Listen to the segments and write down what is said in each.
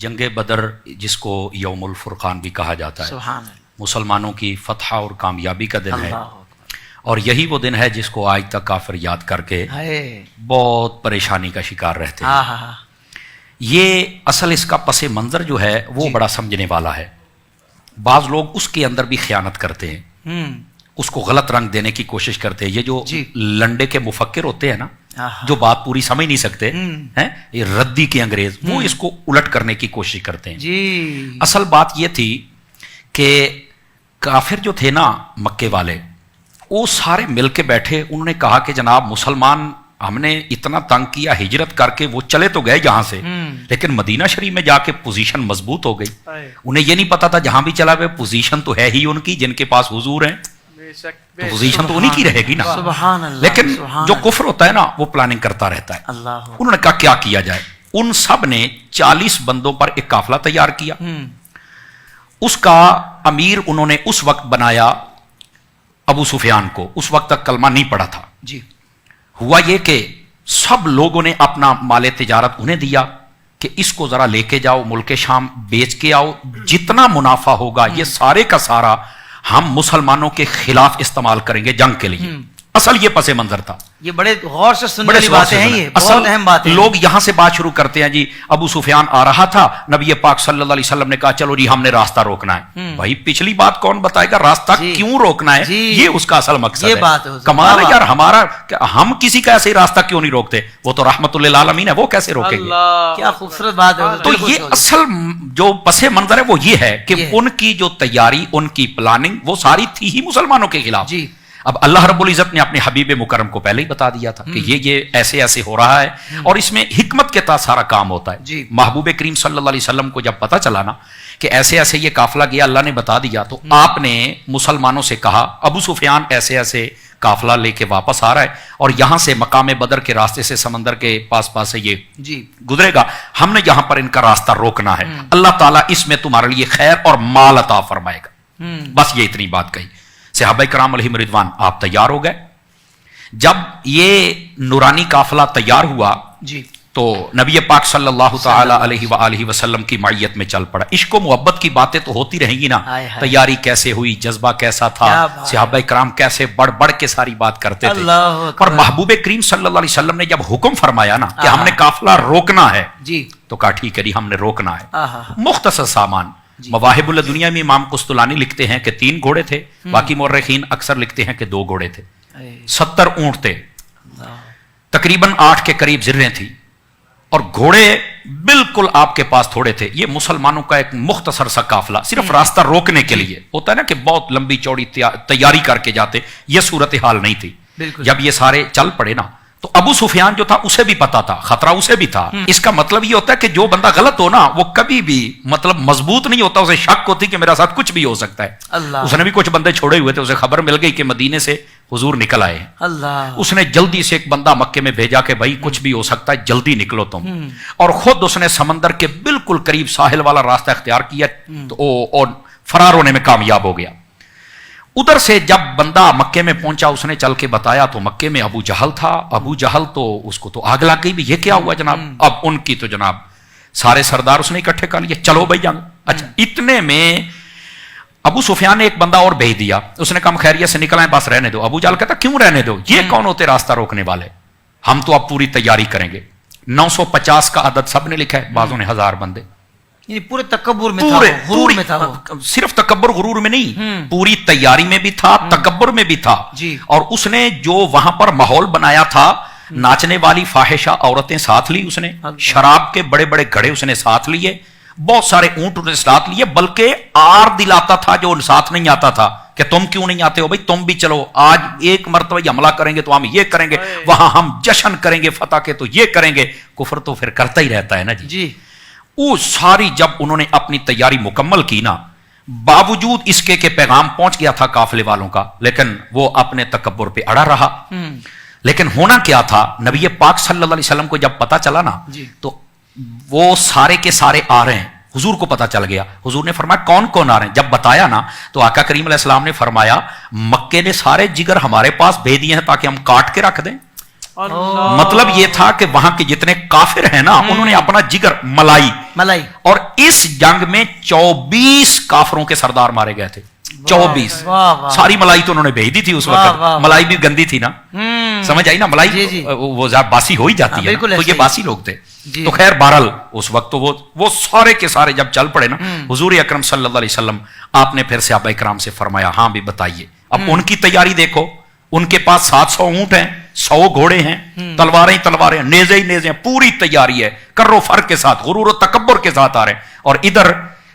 जंग बदर जिसको यौमुल फुरकान भी कहा जाता है, सुभान अल्लाह, मुसलमानों की फतह और कामयाबी का दिन है, अल्लाह अकबर। और यही वो दिन है जिसको आज तक काफिर याद करके हाय, बहुत परेशानी का शिकार रहते हैं। हाँ हाँ हाँ, ये असल इसका पसे मंजर जो है वो बड़ा समझने वाला है। बाज लोग उसके अंदर भी खयानत करते हैं, उसको गलत रंग देने की कोशिश करते हैं। ये जो जी। लंडे के मुफक्किर होते हैं ना, आहा। जो बात पूरी समझ नहीं सकते हैं, ये रद्दी के अंग्रेज, वो इसको उलट करने की कोशिश करते हैं। जी, असल बात ये थी कि काफिर जो थे ना मक्के वाले, वो सारे मिलके बैठे, उन्होंने कहा कि जनाब मुसलमान हमने इतना तंग किया, हिजरत करके वो चले तो गए जहां से, लेकिन मदीना शरीफ में जाके पोजीशन मजबूत हो गई। उन्हें ये नहीं पता था जहां भी चला गए पोजीशन तो है ही उनकी, जिनके पास हुजूर हैं, तो पोजीशन तो उन्हीं की रहेगी ना। सुभान अल्लाह, लेकिन सुभान जो कुफ्र होता है ना वो प्लानिंग करता रहता है। अल्लाह, उन्होंने कहा क्या किया जाए। उन सब ने 40 बंदों पर एक काफिला तैयार किया। उसका अमीर उन्होंने उस वक्त बनाया अबू सुफियान को। उस वक्त तक कलमा नहीं पड़ा था। जी, हुआ ये कि सब लोगों ने अपना माले तिजारत उन्हें दिया कि इसको जरा लेके जाओ, मुल्क शाम बेच के आओ, जितना मुनाफा होगा ये सारे का सारा हम मुसलमानों के खिलाफ इस्तेमाल करेंगे जंग के लिए। असल ये पसे मंजर था। ये बड़े गौर से सुनने बड़े वाली गौर बातें से हैं, सुना। ये बहुत अहम बात है। लोग यहां से बात शुरू करते हैं जी, अबू सुफियान आ रहा था, नबी पाक सल्लल्लाहु अलैहि वसल्लम ने कहा चलो जी हमने रास्ता रोकना है। भाई पिछली बात कौन बताएगा, रास्ता जी। क्यों रोकना है, जी। ये उसका असल मकसद ये है। बात है, कमाल है वाह, यार, हम किसी का ऐसे ही रास्ता क्यों नहीं रोकते, वो तो रहमतुल लिल आलमीन है, वो कैसे रोकेंगे। क्या खूबसूरत बात है। तो ये असल जो पसे मंजर है वो ये है कि ये है। उनकी जो तैयारी, उनकी प्लानिंग वो सारी थी ही मुसलमानों के खिलाफ। जी। अब अल्लाह रब्बुल इज्जत ने अपने हबीब मुकर्रम को पहले ही बता दिया था कि ये ऐसे ऐसे हो रहा है, और इसमें हिकमत के तहत सारा काम होता है। जी। महबूब करीम सल्लल्लाहु अलैहि वसल्लम को जब पता चला ना कि ऐसे ऐसे ये काफिला गया, अल्लाह ने बता दिया, तो आपने मुसलमानों से कहा अबू सुफियान ऐसे ऐसे काफिला लेके वापस आ रहा है, और यहां से मकाम बदर के रास्ते से समंदर के पास पास से ये जी गुजरेगा, हमने यहां पर इनका रास्ता रोकना है, अल्लाह ताला इसमें तुम्हारे लिए खैर और माल अता फरमाएगा। बस ये इतनी बात कही। सहाबा कराम अलैहिम रिदवान आप तैयार हो गए। जब ये नूरानी काफिला तैयार हुआ जी, तो नबी पाक सल्लल्लाहु ताला अलैहि वसल्लम की मायत में चल पड़ा। इश्क व मोहब्बत की बातें तो होती रहेंगी ना, हाय हाय। तैयारी कैसे हुई, जज्बा कैसा था, क्या बात है। सहाबा कराम कैसे बढ़ बढ़ के सारी बात करते थे। अल्लाह अकबर। और महबूब करीम सल्लल्लाहु अलैहि वसल्लम ने जब हुक्म फरमाया ना कि आहा। हमने काफिला रोकना है, जी, तो कहा ठीक है जी हमने रोकना है। आहा। मुख्तसर सामान। मवाहिबुल दुनिया में इमाम कुस्तुलानी लिखते हैं कि 3 घोड़े थे, बाकी मुर्रिखीन अक्सर लिखते हैं कि 2 घोड़े थे। 70 ऊंट थे, तकरीबन 8 के करीब जिर्रें थी, और घोड़े बिल्कुल आपके पास थोड़े थे। ये मुसलमानों का एक मुख्तसर सा काफिला सिर्फ रास्ता रोकने के लिए होता है ना कि बहुत लंबी चौड़ी तैयारी करके जाते, ये सूरत हाल नहीं थी। बिल्कुल। जब ये सारे चल पड़े ना, तो अबू सुफियान जो था उसे भी पता था, खतरा उसे भी था। इसका मतलब ये होता है कि जो बंदा गलत हो ना वो कभी भी मतलब मजबूत नहीं होता, उसे शक होती कि मेरा साथ कुछ भी हो सकता है। अल्लाह। उसने भी कुछ बंदे छोड़े हुए थे, उसे खबर मिल गई कि मदीने से हुजूर निकल आए। अल्लाह। उसने जल्दी से एक बंदा मक्के में भेजा कि भाई कुछ भी हो सकता है, जल्दी निकलो तुम। और खुद उसने समंदर के बिल्कुल करीब साहिल वाला रास्ता इख्तियार किया, तो और फरार होने में कामयाब हो गया। उधर से जब बंदा मक्के में पहुंचा, उसने चल के बताया तो मक्के में अबू जहल था। अबू जहल तो उसको तो आग लग गई भी, ये क्या हुआ जनाब। अब उनकी तो जनाब सारे सरदार उसने इकट्ठे कर लिए, चलो भाई जंग। अच्छा, इतने में अबू सुफियान ने एक बंदा और भेज दिया, उसने कहा खैरियत से निकल आए, बस रहने दो। अबू जहल कहता क्यों रहने दो, ये कौन होते रास्ता रोकने वाले, हम तो अब पूरी तैयारी करेंगे। 950 का अदद सबने लिखा है, बाजों ने 1000 बंदे। ये पूरे तकब्बुर में था, गुरूर में था वो। सिर्फ तकब्बुर गुरूर में नहीं, पूरी तैयारी में भी था, तकब्बुर में भी था। जी। और उसने जो वहां पर माहौल बनाया था, नाचने वाली फाहिशा औरतें साथ ली उसने, शराब के बड़े बड़े घड़े उसने साथ लिए, बहुत सारे ऊंट उसने साथ लिए, बल्कि आर दिलाता था जो साथ नहीं आता था कि तुम क्यों नहीं आते हो भाई, तुम भी चलो, आज एक मरतबा हमला करेंगे तो हम ये करेंगे, वहां हम जश्न करेंगे फतह के तो ये करेंगे। कुफर तो फिर करता ही रहता है ना जी। वो सारी जब उन्होंने अपनी तैयारी मुकम्मल की ना, बावजूद इसके के पैगाम पहुंच गया था काफिले वालों का, लेकिन वो अपने तकब्बुर पे अड़ा रहा। लेकिन होना क्या था, नबी पाक सल्लल्लाहु अलैहि वसल्लम को जब पता चला ना, तो वो सारे के सारे आ रहे हैं, हुजूर को पता चल गया। हुजूर ने फरमाया कौन कौन आ रहे हैं। जब बताया ना तो आका करीम अलैहिस्सलाम ने फरमाया मक्के ने सारे जिगर हमारे पास भेज दिए हैं ताकि हम काट के रख दें। مطلب یہ تھا کہ وہاں کے جتنے کافر ہیں نا انہوں نے اپنا جگر ملائی اور اس جنگ میں 24 کافروں کے سردار مارے گئے تھے 24 ساری ملائی تو انہوں نے بھیج دی تھی اس وقت ملائی بھی گندی تھی نا سمجھ آئی نا ملائی وہ باسی ہو ہی جاتی ہے تو یہ باسی لوگ تھے تو خیر بہرحال اس وقت تو وہ سارے کے سارے جب چل پڑے نا حضور اکرم صلی اللہ علیہ وسلم آپ نے پھر صحابہ کرام سے فرمایا ہاں بھی بتائیے اب ان کی تیاری دیکھو ان کے پاس 700 اونٹ ہیں 100 گھوڑے ہیں تلواریں نیزے ہی نیزے پوری تیاری ہے کرو فرق کے ساتھ غرور و تکبر کے ساتھ آ رہے ہیں اور ادھر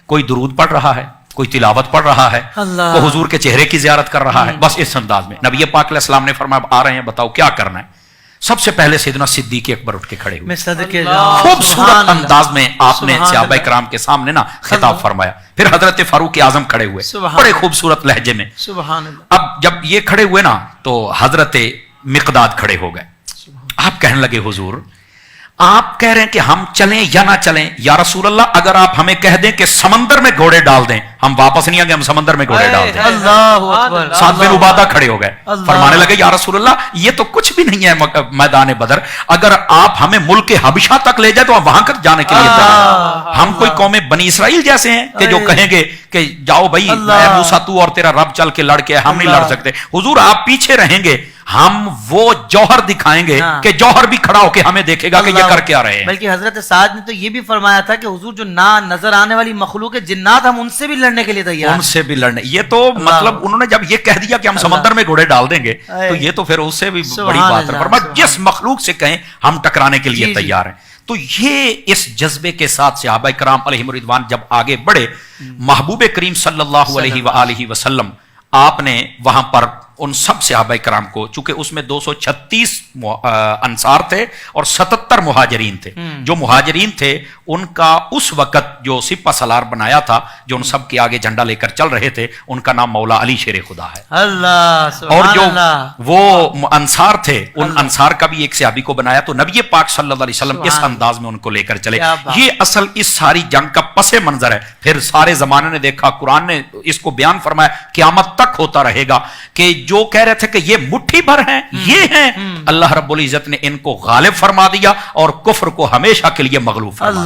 کوئی درود پڑھ رہا ہے کوئی تلاوت پڑھ رہا ہے وہ حضور کے چہرے کی زیارت کر رہا ہے بس اس انداز میں نبی پاک علیہ السلام نے فرمایا اب آ رہے ہیں بتاؤ کیا کرنا ہے سب سے پہلے سیدنا صدیق اکبر اٹھ کے کھڑے ہوئے خوبصورت انداز میں آپ نے صحابہ کرام کے سامنے نا خطاب فرمایا پھر حضرت فاروق اعظم کھڑے ہوئے بڑے خوبصورت لہجے میں اب جب یہ کھڑے ہوئے نا تو حضرت مقداد کھڑے ہو گئے آپ کہنے لگے حضور آپ کہہ رہے ہیں کہ ہم چلیں یا نہ چلیں یا رسول اللہ اگر آپ ہمیں کہہ دیں کہ سمندر میں گھوڑے ڈال دیں ہم واپس نہیں آگے ہم سمندر میں گھوڑے ڈال دیں سعد بن عبادہ کھڑے ہو گئے فرمانے لگے یا رسول اللہ یہ تو کچھ بھی نہیں ہے میدان بدر اگر آپ ہمیں ملک حبشہ تک لے جائے تو ہم وہاں تک جانے کے لیے تیار ہم کوئی قوم بنی اسرائیل جیسے ہیں کہ جو کہیں گے کہ جاؤ بھائی موسیٰ تو اور تیرا رب چل کے لڑ کے ہم نہیں لڑ سکتے حضور آپ پیچھے رہیں گے ہم وہ جوہر دکھائیں گے کہ جوہر بھی کھڑا ہو کے ہمیں دیکھے گا کہ یہ کر کے آ رہے ہیں بلکہ حضرت سعد نے تو یہ بھی فرمایا تھا کہ حضور جو نہ نظر آنے والی مخلوق جنات ہم ان سے بھی لڑنے کے لیے تیار ان سے بھی لڑنے یہ تو مطلب انہوں نے جب یہ کہہ دیا کہ ہم سمندر میں گھوڑے ڈال دیں گے تو یہ تو پھر اس سے بھی بڑی بات ہے فرمایا جس مخلوق سے کہیں ہم ٹکرانے کے لیے تیار ہیں تو یہ اس جذبے کے ساتھ صحابہ کرام علیہم رضوان جب آگے بڑھے محبوب کریم صلی اللہ علیہ وآلہ وسلم آپ نے وہاں پر ان سب صحابہ کرام کو چونکہ اس میں 236 انصار تھے اور 77 مہاجرین تھے جو مہاجرین تھے ان کا اس وقت جو سپہ سالار بنایا تھا جو ان سب کے آگے جھنڈا لے کر چل رہے تھے ان کا نام مولا علی شیر خدا ہے اللہ اور جو وہ انصار تھے ان انصار کا بھی ایک صحابی کو بنایا تو نبی پاک صلی اللہ علیہ وسلم اس انداز میں ان کو لے کر چلے یہ اصل اس ساری جنگ کا پس منظر ہے پھر سارے زمانے نے دیکھا قرآن نے اس کو بیان فرمایا قیامت تک ہوتا رہے گا کہ جو کہہ رہے تھے کہ یہ مٹھی بھر ہیں یہ ہیں اللہ رب العزت نے ان کو غالب فرما دیا اور کفر کو ہمیشہ کے لیے مغلوب فرما دیا